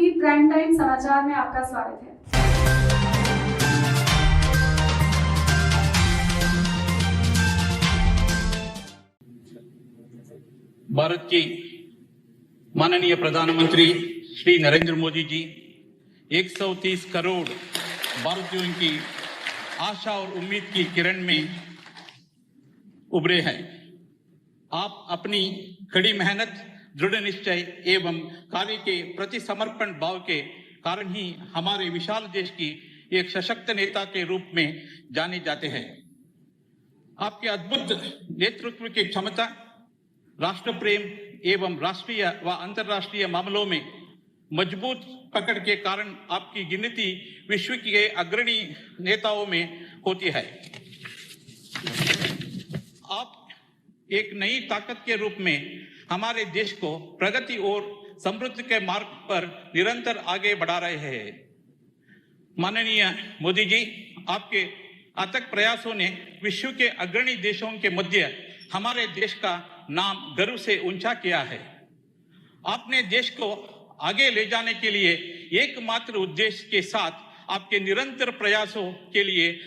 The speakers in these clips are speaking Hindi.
टीवी प्राइम टाइम समाचार में आपका स्वागत है। भारत के माननीय प्रधानमंत्री श्री नरेंद्र मोदी जी 130 करोड़ भारतीयों की आशा और उम्मीद की किरण में उभरे हैं। आप अपनी कड़ी मेहनत, दृढ़ निश्चय एवं कार्य के प्रति समर्पण भाव के कारण ही हमारे विशाल देश की एक सशक्त नेता के रूप में जाने जाते हैं। आपके अद्भुत नेतृत्व की क्षमता, राष्ट्र प्रेम एवं राष्ट्रीय व अंतर्राष्ट्रीय मामलों में मजबूत पकड़ के कारण आपकी गिनती विश्व के अग्रणी नेताओं में होती है। आप एक नई ताकत के रूप में हमारे देश को प्रगति और समृद्धि के मार्ग पर निरंतर आगे बढ़ा रहे हैं। माननीय मोदी जी, आपके अथक प्रयासों ने विश्व के अग्रणी देशों के मध्य हमारे देश का नाम गर्व से ऊंचा किया है। आपने देश को आगे ले जाने के लिए एकमात्र उद्देश्य के साथ आपके निरंतर प्रयासों के लिए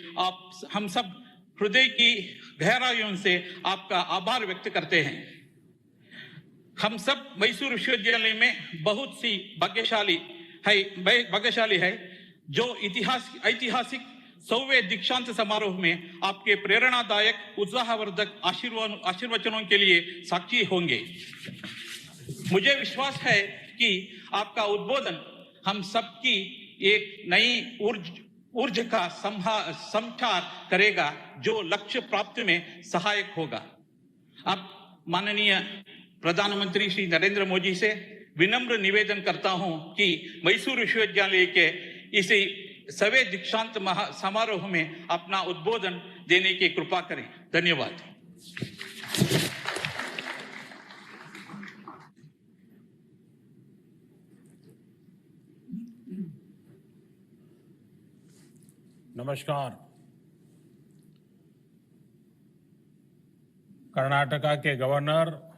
हम सब हृदय की गहराइयों से आपका आभार व्यक्त करते हैं। हम सब मैसूर विश्वविद्यालय में बहुत सी भाग्यशाली है जो ऐतिहासिक 100वें दीक्षांत समारोह में आपके प्रेरणादायक उत्साहवर्धक आशीर्वचनों के लिए साक्षी होंगे। मुझे विश्वास है कि आपका उद्बोधन हम सबकी एक नई ऊर्जा का संचार करेगा जो लक्ष्य प्राप्ति में सहायक होगा। अब माननीय प्रधानमंत्री श्री नरेंद्र मोदी से विनम्र निवेदन करता हूं कि मैसूर विश्वविद्यालय के इसी 100वें दीक्षांत समारोह में अपना उद्बोधन देने की कृपा करें। धन्यवाद। नमस्कार। कर्नाटका के गवर्नर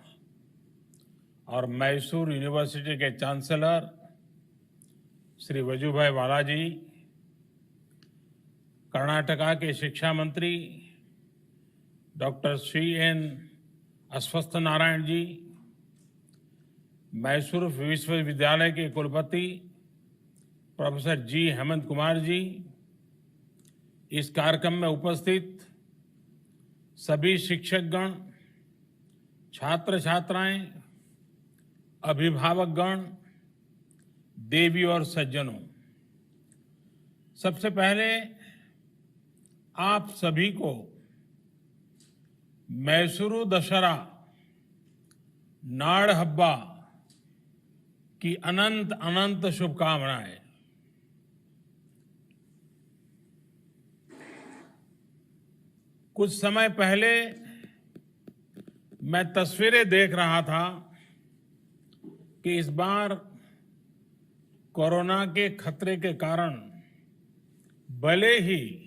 और मैसूर यूनिवर्सिटी के चांसलर श्री वजुभाई वाला जी, कर्नाटका के शिक्षा मंत्री डॉक्टर श्री एन अश्वत्थ नारायण जी, मैसूर विश्वविद्यालय के कुलपति प्रोफेसर जी हेमंत कुमार जी, इस कार्यक्रम में उपस्थित सभी शिक्षकगण, छात्र छात्राएं, अभिभावकगण, देवी और सज्जनों, सबसे पहले आप सभी को मैसूरू दशहरा नाड़ हब्बा की अनंत अनंत शुभकामनाएं। कुछ समय पहले मैं तस्वीरें देख रहा था कि इस बार कोरोना के खतरे के कारण भले ही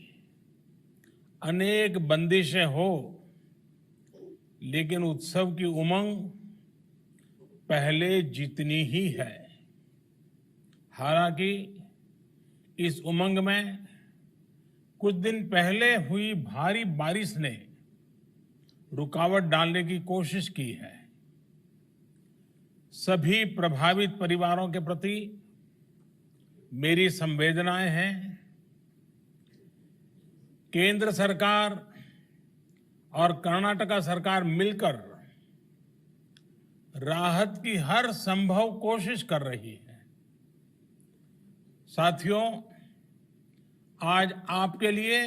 अनेक बंदिशें हो, लेकिन उत्सव की उमंग पहले जितनी ही है। हालांकि इस उमंग में कुछ दिन पहले हुई भारी बारिश ने रुकावट डालने की कोशिश की है। सभी प्रभावित परिवारों के प्रति मेरी संवेदनाएं हैं। केंद्र सरकार और कर्नाटका सरकार मिलकर राहत की हर संभव कोशिश कर रही है। साथियों, आज आपके लिए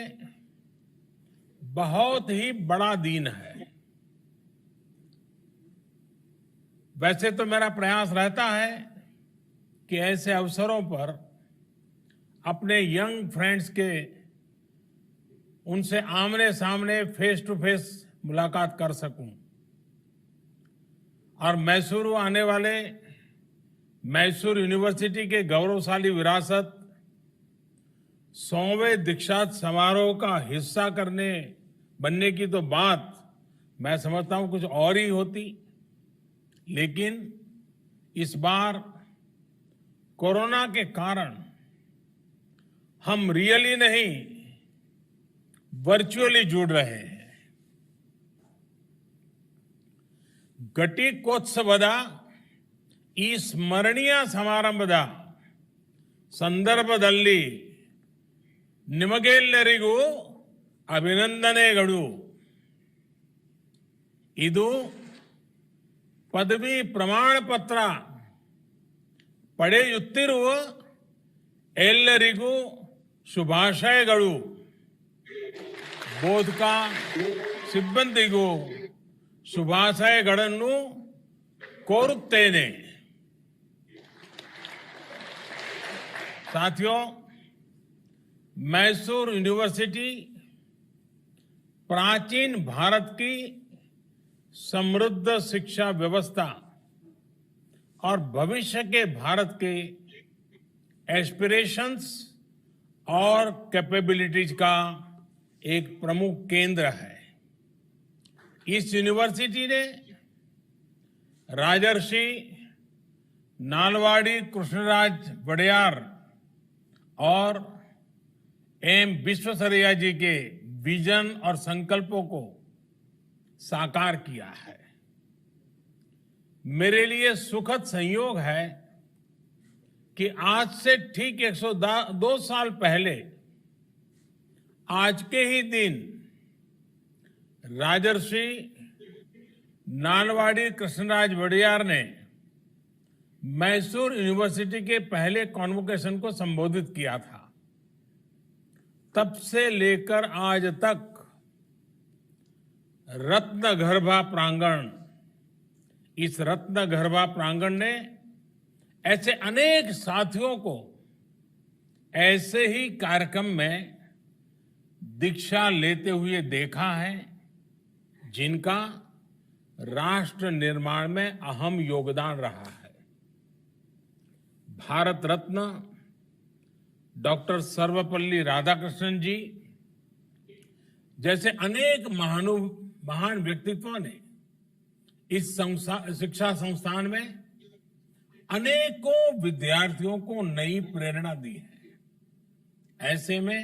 बहुत ही बड़ा दिन है। वैसे तो मेरा प्रयास रहता है कि ऐसे अवसरों पर अपने यंग फ्रेंड्स के उनसे आमने सामने फेस टू फेस मुलाकात कर सकूं और मैसूर आने वाले मैसूर यूनिवर्सिटी के गौरवशाली विरासत 100वें दीक्षांत समारोह का हिस्सा बनने की तो बात मैं समझता हूं कुछ और ही होती, लेकिन इस बार कोरोना के कारण हम रियली नहीं वर्चुअली जुड़ रहे हैं. ಘಟಿಕೋತ್ಸವದ ಈ ಸ್ಮರಣೀಯ ಸಮಾರಂಭದ ಸಂದರ್ಭದಲ್ಲಿ ನಿಮಗೆಲ್ಲರಿಗೂ ಅಭಿನಂದನೆಗಳು. ಇದು ಪದವಿ ಪ್ರಮಾಣ ಪತ್ರ ಪಡೆಯುತ್ತಿರುವ ಎಲ್ಲರಿಗೂ ಶುಭಾಶಯಗಳು. ಬೋಧಕ ಸಿಬ್ಬಂದಿಗೂ ಶುಭಾಶಯಗಳನ್ನು ಕೋರುತ್ತೇನೆ. साथियों, मैसूर यूनिवर्सिटी प्राचीन भारत की समृद्ध शिक्षा व्यवस्था और भविष्य के भारत के एस्पिरेशंस और कैपेबिलिटीज का एक प्रमुख केंद्र है. इस यूनिवर्सिटी ने राजर्षि नालवाड़ी कृष्णराज वड़यार और एम विश्वेश्वरैया जी के विजन और संकल्पों को साकार किया है. मेरे लिए सुखद संयोग है कि आज से ठीक 102 साल पहले आज के ही दिन राजर्षि नालवाड़ी कृष्णराज वड़यार ने मैसूर यूनिवर्सिटी के पहले कॉन्वोकेशन को संबोधित किया था. तब से लेकर आज तक रत्नगर्भा प्रांगण, इस रत्नगर्भा प्रांगण ने ऐसे अनेक साथियों को ऐसे ही कार्यक्रम में दीक्षा लेते हुए देखा है जिनका राष्ट्र निर्माण में अहम योगदान रहा है. भारत रत्न डॉक्टर सर्वपल्ली राधाकृष्णन जी जैसे अनेक महान व्यक्तित्वों ने इस शिक्षा संस्थान में अनेकों विद्यार्थियों को नई प्रेरणा दी है. ऐसे में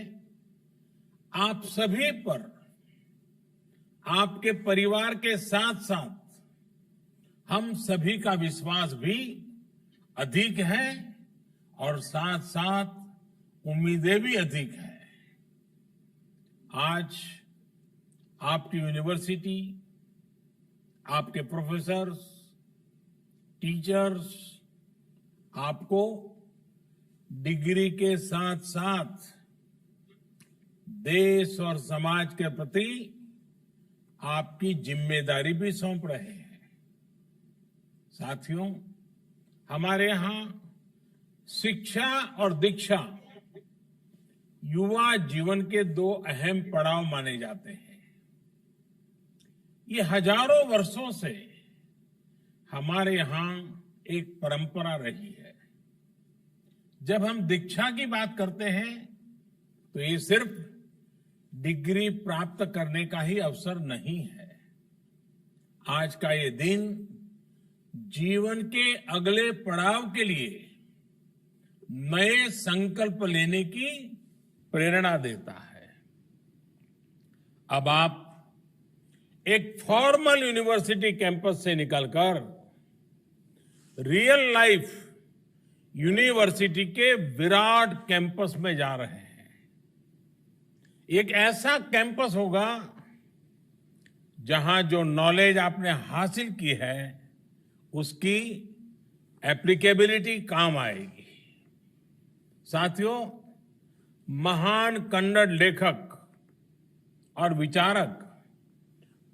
आप सभी पर, आपके परिवार के साथ साथ हम सभी का विश्वास भी अधिक है और साथ साथ उम्मीदें भी अधिक है. आज आपकी यूनिवर्सिटी, आपके प्रोफेसर्स, टीचर्स आपको डिग्री के साथ साथ देश और समाज के प्रति आपकी जिम्मेदारी भी सौंप रहे हैं. साथियों, हमारे यहां शिक्षा और दीक्षा युवा जीवन के दो अहम पड़ाव माने जाते हैं. ये हजारों वर्षों से हमारे यहां एक परंपरा रही है. जब हम दीक्षा की बात करते हैं तो ये सिर्फ डिग्री प्राप्त करने का ही अवसर नहीं है. आज का ये दिन जीवन के अगले पड़ाव के लिए नए संकल्प लेने की प्रेरणा देता है. अब आप एक फॉर्मल यूनिवर्सिटी कैंपस से निकलकर रियल लाइफ यूनिवर्सिटी के विराट कैंपस में जा रहे हैं. एक ऐसा कैंपस होगा जहां जो नॉलेज आपने हासिल की है उसकी एप्लीकेबिलिटी काम आएगी. साथियों, महान कन्नड़ लेखक और विचारक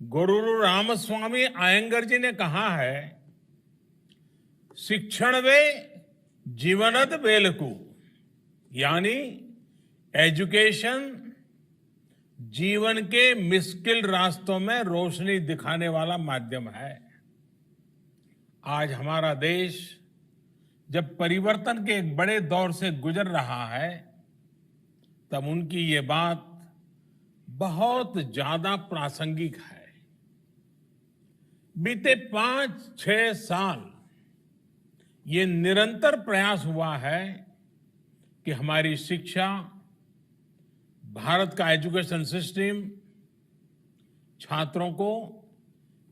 गोरूरु रामस्वामी अयंगर जी ने कहा है, शिक्षणवे जीवनद बेलकु, यानी एजुकेशन जीवन के मुश्किल रास्तों में रोशनी दिखाने वाला माध्यम है. आज हमारा देश जब परिवर्तन के एक बड़े दौर से गुजर रहा है तब उनकी ये बात बहुत ज्यादा प्रासंगिक है. बीते 5-6 साल ये निरंतर प्रयास हुआ है कि हमारी शिक्षा, भारत का एजुकेशन सिस्टम छात्रों को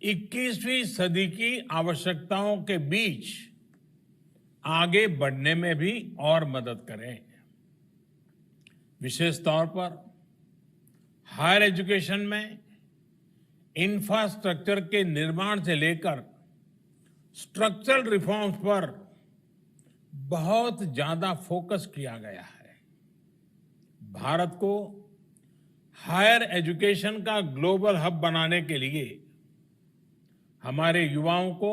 21वीं सदी की आवश्यकताओं के बीच आगे बढ़ने में भी और मदद करें। विशेष तौर पर हायर एजुकेशन में इंफ्रास्ट्रक्चर के निर्माण से लेकर स्ट्रक्चरल रिफॉर्म्स पर बहुत ज्यादा फोकस किया गया है। भारत को हायर एजुकेशन का ग्लोबल हब बनाने के लिए हमारे युवाओं को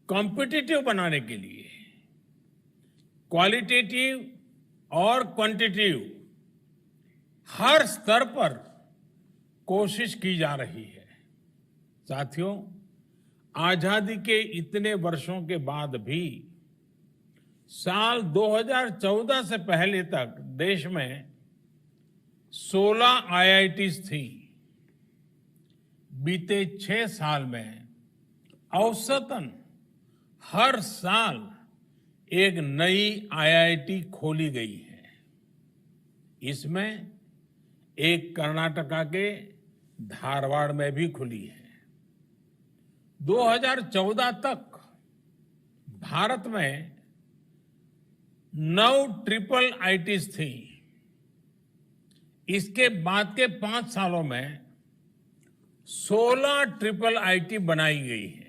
कॉम्पिटिटिव बनाने के लिए क्वालिटेटिव और क्वांटिटेटिव हर स्तर पर कोशिश की जा रही है। साथियों, आजादी के इतने वर्षों के बाद भी साल 2014 से पहले तक देश में 16 आईआईटीज थी। बीते 6 साल में औसतन हर साल एक नई आईआईटी खोली गई है। इसमें एक कर्नाटका के धारवाड़ में भी खुली है। 2014 तक भारत में 9 ट्रिपल आईटीज थी। इसके बाद के 5 सालों में 16 ट्रिपल आईटी बनाई गई है।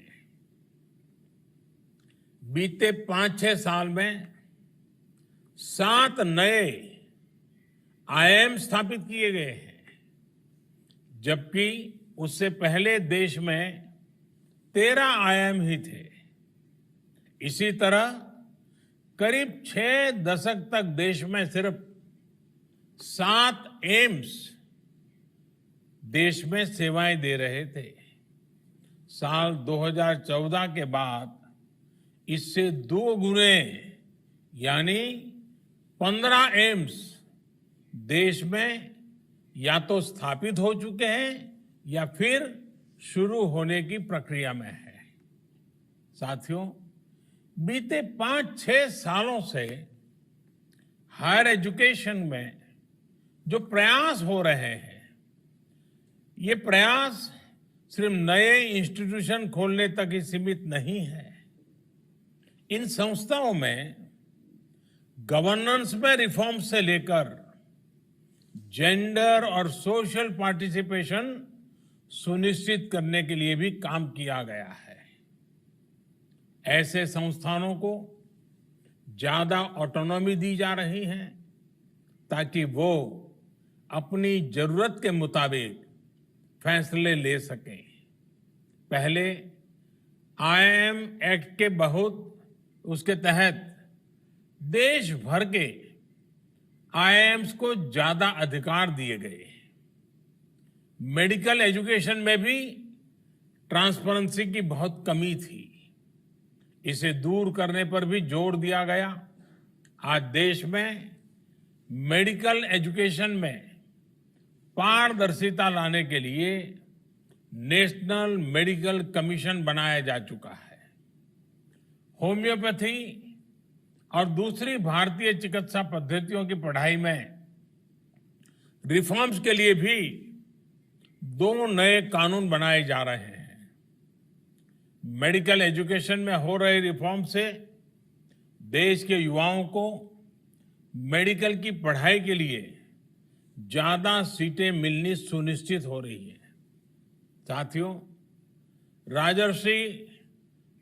बीते 5-6 साल में 7 नए आईआईएम स्थापित किए गए हैं, जबकि उससे पहले देश में 13 आईआईएम ही थे। इसी तरह करीब 6 दशक तक देश में सिर्फ 7 एम्स देश में सेवाएं दे रहे थे। साल 2014 के बाद इससे 2 गुने यानी 15 एम्स देश में या तो स्थापित हो चुके हैं या फिर शुरू होने की प्रक्रिया में है। साथियों, बीते 5-6 सालों से हायर एजुकेशन में जो प्रयास हो रहे हैं, ये प्रयास सिर्फ नए इंस्टीट्यूशन खोलने तक ही सीमित नहीं है। इन संस्थाओं में गवर्नेंस में रिफॉर्म से लेकर जेंडर और सोशल पार्टिसिपेशन सुनिश्चित करने के लिए भी काम किया गया है। ऐसे संस्थानों को ज्यादा ऑटोनॉमी दी जा रही है ताकि वो अपनी जरूरत के मुताबिक फैसले ले सकें। पहले आईआईएम एक्ट के उसके तहत देश भर के आईआईएम्स को ज्यादा अधिकार दिए गए। मेडिकल एजुकेशन में भी ट्रांसपेरेंसी की बहुत कमी थी। इसे दूर करने पर भी जोर दिया गया। आज देश में मेडिकल एजुकेशन में पारदर्शिता लाने के लिए नेशनल मेडिकल कमीशन बनाया जा चुका है। होम्योपैथी और दूसरी भारतीय चिकित्सा पद्धतियों की पढ़ाई में रिफॉर्म्स के लिए भी 2 नए कानून बनाए जा रहे हैं। मेडिकल एजुकेशन में हो रहे रिफॉर्म से देश के युवाओं को मेडिकल की पढ़ाई के लिए ज्यादा सीटें मिलनी सुनिश्चित हो रही है। साथियों, राजर्षि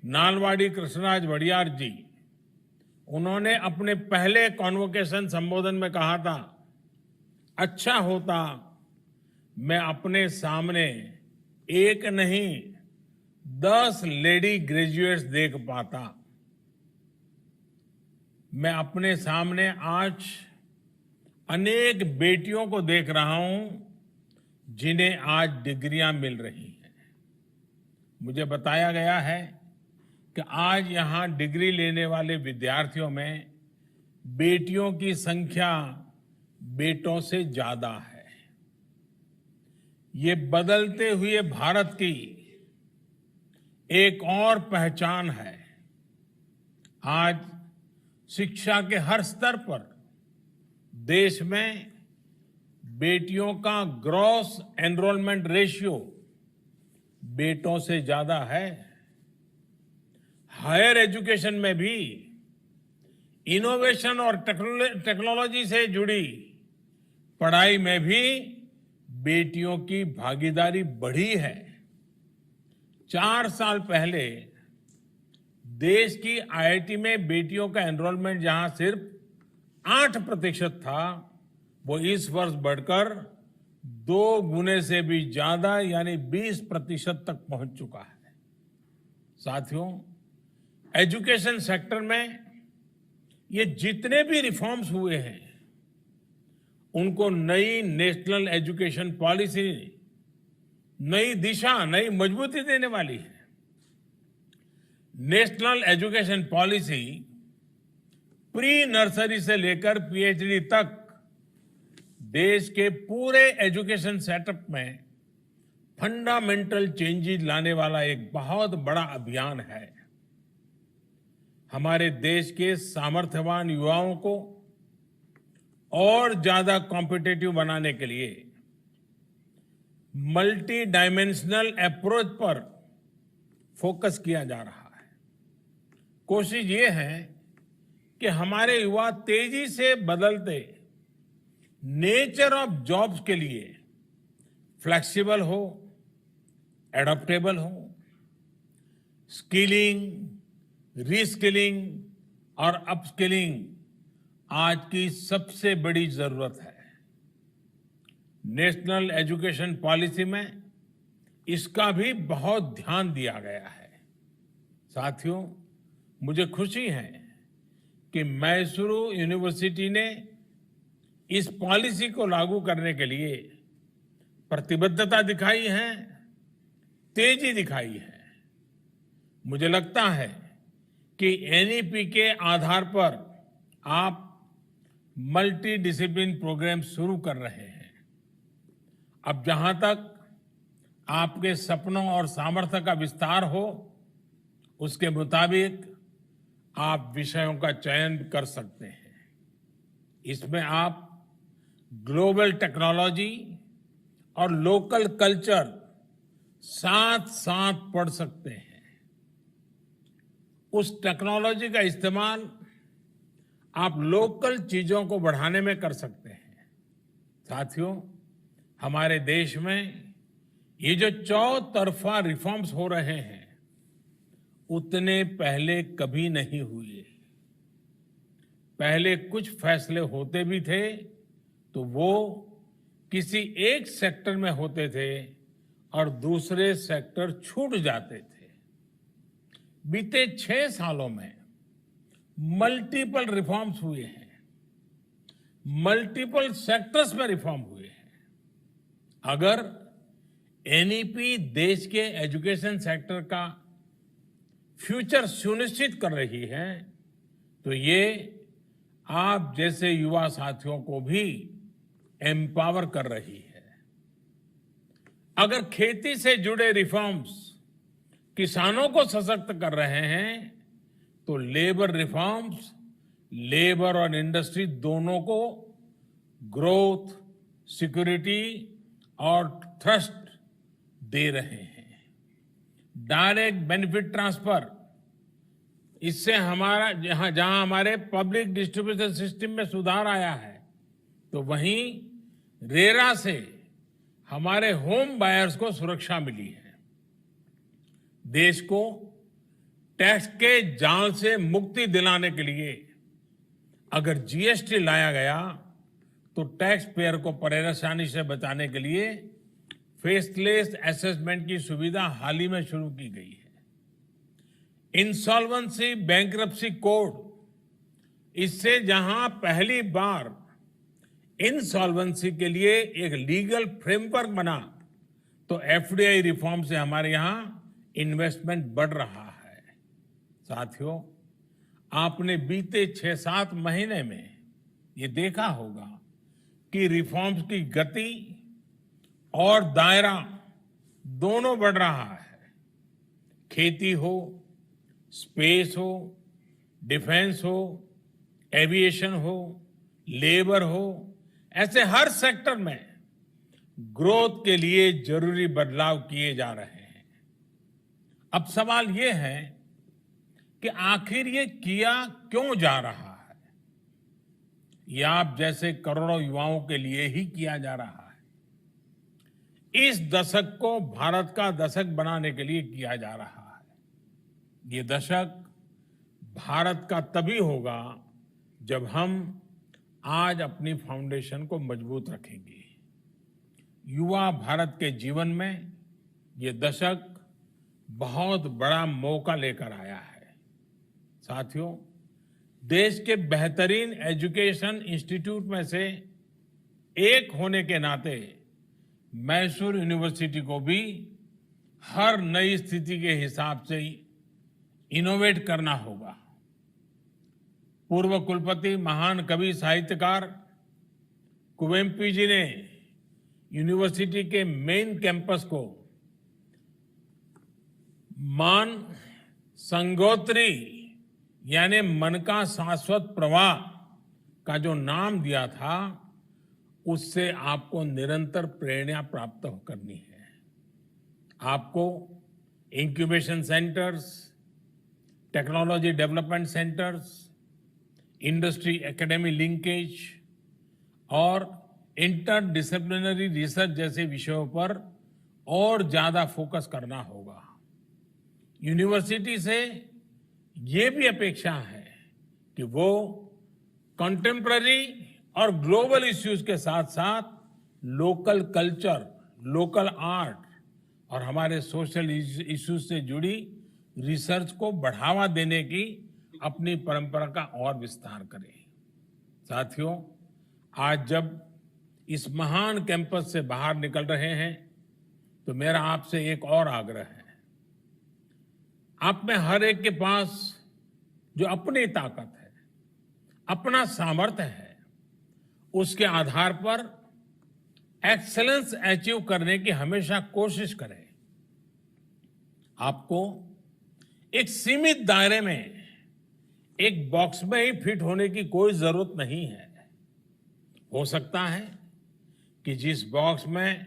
नालवाड़ी कृष्णराज वडियार जी, उन्होंने अपने पहले कॉन्वोकेशन संबोधन में कहा था, अच्छा होता मैं अपने सामने एक नहीं 10 लेडी ग्रेजुएट्स देख पाता। मैं अपने सामने आज अनेक बेटियों को देख रहा हूं जिन्हें आज डिग्रियां मिल रही हैं। मुझे बताया गया है कि आज यहां डिग्री लेने वाले विद्यार्थियों में बेटियों की संख्या बेटों से ज्यादा है। ये बदलते हुए भारत की एक और पहचान है। आज शिक्षा के हर स्तर पर देश में बेटियों का ग्रॉस एनरोलमेंट रेशियो बेटों से ज्यादा है। हायर एजुकेशन में भी इनोवेशन और टेक्नोलॉजी से जुड़ी पढ़ाई में भी बेटियों की भागीदारी बढ़ी है। 4 साल पहले देश की आईआईटी में बेटियों का एनरोलमेंट जहां सिर्फ 8% था, वो इस वर्ष बढ़कर 2 गुने से भी ज्यादा यानी 20% तक पहुंच चुका है। साथियों, एजुकेशन सेक्टर में ये जितने भी रिफॉर्म्स हुए हैं, उनको नई नेशनल एजुकेशन पॉलिसी नई दिशा, नई मजबूती देने वाली है। National education policy pre nursery से लेकर पीएचडी तक देश के पूरे एजुकेशन सेटअप में फंडामेंटल चेंजेस लाने वाला एक बहुत बड़ा अभियान है। हमारे देश के सामर्थ्यवान युवाओं को और ज्यादा कॉम्पिटिटिव बनाने के लिए मल्टी डायमेंशनल अप्रोच पर फोकस किया जा रहा है। कोशिश ये है कि हमारे युवा तेजी से बदलते नेचर ऑफ जॉब्स के लिए फ्लेक्सिबल हो, एडॉप्टेबल हो। स्किलिंग, रीस्किलिंग और अपस्किलिंग आज की सबसे बड़ी जरूरत है। नेशनल एजुकेशन पॉलिसी में इसका भी बहुत ध्यान दिया गया है। साथियों, मुझे खुशी है कि मैसूरू यूनिवर्सिटी ने इस पॉलिसी को लागू करने के लिए प्रतिबद्धता दिखाई है, तेजी दिखाई है। मुझे लगता है कि एनईपी के आधार पर आप मल्टी डिसिप्लिन प्रोग्राम शुरू कर रहे हैं। अब जहां तक आपके सपनों और सामर्थ्य का विस्तार हो, उसके मुताबिक आप विषयों का चयन कर सकते हैं। इसमें आप ग्लोबल टेक्नोलॉजी और लोकल कल्चर साथ साथ पढ़ सकते हैं। उस टेक्नोलॉजी का इस्तेमाल आप लोकल चीजों को बढ़ाने में कर सकते हैं। साथियों, हमारे देश में ये जो चौतरफा रिफॉर्म्स हो रहे हैं, उतने पहले कभी नहीं हुए। पहले कुछ फैसले होते भी थे तो वो किसी एक सेक्टर में होते थे और दूसरे सेक्टर छूट जाते थे। बीते 6 सालों में मल्टीपल रिफॉर्म्स हुए हैं, मल्टीपल सेक्टर्स में रिफॉर्म हुए हैं। अगर एनईपी देश के एजुकेशन सेक्टर का फ्यूचर सुनिश्चित कर रही है, तो ये आप जैसे युवा साथियों को भी एम्पावर कर रही है। अगर खेती से जुड़े रिफॉर्म्स किसानों को सशक्त कर रहे हैं, तो लेबर रिफॉर्म्स लेबर और इंडस्ट्री दोनों को ग्रोथ, सिक्योरिटी और थ्रस्ट दे रहे हैं। डायरेक्ट बेनिफिट ट्रांसफर, इससे हमारा जहां हमारे पब्लिक डिस्ट्रीब्यूशन सिस्टम में सुधार आया है, तो वहीं रेरा से हमारे होम बायर्स को सुरक्षा मिली है। देश को टैक्स के जाल से मुक्ति दिलाने के लिए अगर जीएसटी लाया गया, तो टैक्स पेयर को परेशानी से बचाने के लिए फेसलेस असेसमेंट की सुविधा हाल ही में शुरू की गई है। इंसॉल्वेंसी बैंक्रप्सी कोड, इससे जहां पहली बार इंसॉल्वेंसी के लिए एक लीगल फ्रेमवर्क बना, तो एफडीआई रिफॉर्म से हमारे यहां इन्वेस्टमेंट बढ़ रहा है। साथियों, आपने बीते 6-7 महीने में ये देखा होगा कि रिफॉर्म्स की गति और दायरा दोनों बढ़ रहा है। खेती हो, स्पेस हो, डिफेंस हो, एविएशन हो, लेबर हो, ऐसे हर सेक्टर में ग्रोथ के लिए जरूरी बदलाव किए जा रहे हैं। अब सवाल ये है कि आखिर ये किया क्यों जा रहा है? ये आप जैसे करोड़ों युवाओं के लिए ही किया जा रहा है। इस दशक को भारत का दशक बनाने के लिए किया जा रहा है। ये दशक भारत का तभी होगा जब हम आज अपनी फाउंडेशन को मजबूत रखेंगे। युवा भारत के जीवन में ये दशक बहुत बड़ा मौका लेकर आया है। साथियों, देश के बेहतरीन एजुकेशन इंस्टीट्यूट में से एक होने के नाते मैसूर यूनिवर्सिटी को भी हर नई स्थिति के हिसाब से इनोवेट करना होगा। पूर्व कुलपति महान कवि साहित्यकार कुवेम्पू जी ने यूनिवर्सिटी के मेन कैंपस को मान संगोत्री यानी मन का शाश्वत प्रवाह का जो नाम दिया था, उससे आपको निरंतर प्रेरणा प्राप्त करनी है। आपको incubation centres, technology development centres, industry academy linkage और इंटरडिसिप्लिनरी रिसर्च जैसे विषयों पर और ज्यादा फोकस करना होगा। यूनिवर्सिटी से ये भी अपेक्षा है कि वो कंटेम्पररी और ग्लोबल इश्यूज के साथ साथ लोकल कल्चर, लोकल आर्ट और हमारे सोशल इश्यूज से जुड़ी रिसर्च को बढ़ावा देने की अपनी परंपरा का और विस्तार करें। साथियों, आज जब इस महान कैंपस से बाहर निकल रहे हैं तो मेरा आपसे एक और आग्रह है। आप में हर एक के पास जो अपनी ताकत है, अपना सामर्थ्य है, उसके आधार पर एक्सेलेंस अचीव करने की हमेशा कोशिश करें। आपको एक सीमित दायरे में, एक बॉक्स में ही फिट होने की कोई जरूरत नहीं है। हो सकता है कि जिस बॉक्स में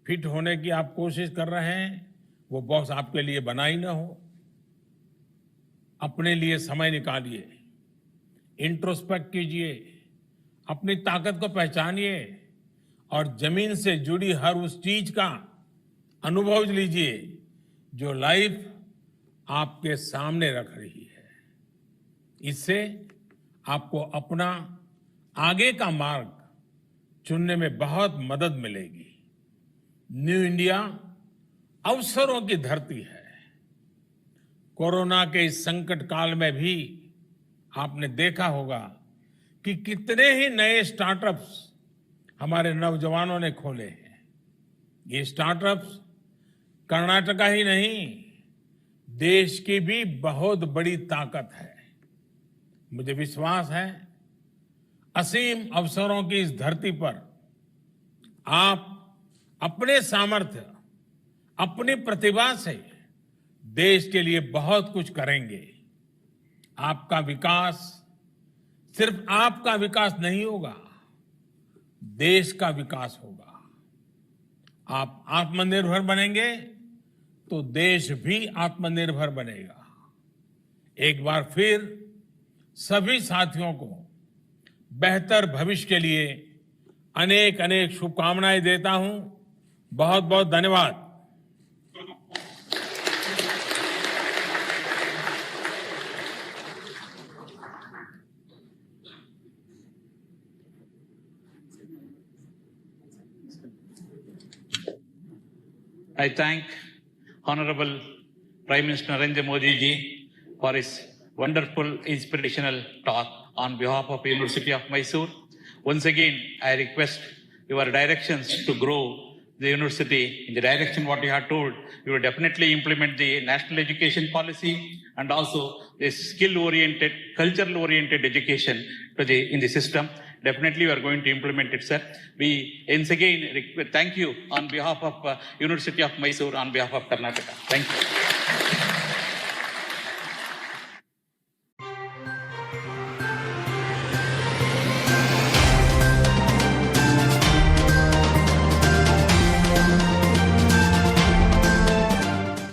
फिट होने की आप कोशिश कर रहे हैं, वो बॉक्स आपके लिए बना ही ना हो। अपने लिए समय निकालिए, इंट्रोस्पेक्ट कीजिए, अपनी ताकत को पहचानिए और जमीन से जुड़ी हर उस चीज का अनुभव लीजिए जो लाइफ आपके सामने रख रही है। इससे आपको अपना आगे का मार्ग चुनने में बहुत मदद मिलेगी। न्यू इंडिया अवसरों की धरती है। कोरोना के इस संकट काल में भी आपने देखा होगा कि कितने ही नए स्टार्टअप्स हमारे नौजवानों ने खोले हैं। ये स्टार्टअप्स कर्नाटका ही नहीं, देश की भी बहुत बड़ी ताकत है। मुझे विश्वास है असीम अवसरों की इस धरती पर आप अपने सामर्थ्य, अपनी प्रतिभा से देश के लिए बहुत कुछ करेंगे। आपका विकास सिर्फ आपका विकास नहीं होगा, देश का विकास होगा। आप आत्मनिर्भर बनेंगे तो देश भी आत्मनिर्भर बनेगा। एक बार फिर सभी साथियों को बेहतर भविष्य के लिए अनेक अनेक शुभकामनाएं देता हूं। बहुत बहुत धन्यवाद। I thank Honorable Prime Minister Narendra Modi ji for his wonderful inspirational talk on behalf of University of Mysore. Once again, I request your directions to grow the university in the direction what you have told. You will definitely implement the national education policy and also the skill-oriented, cultural-oriented education in the system. Definitely, we are going to implement it, sir. We once again thank you on behalf of University of Mysore, on behalf of Karnataka. Thank you.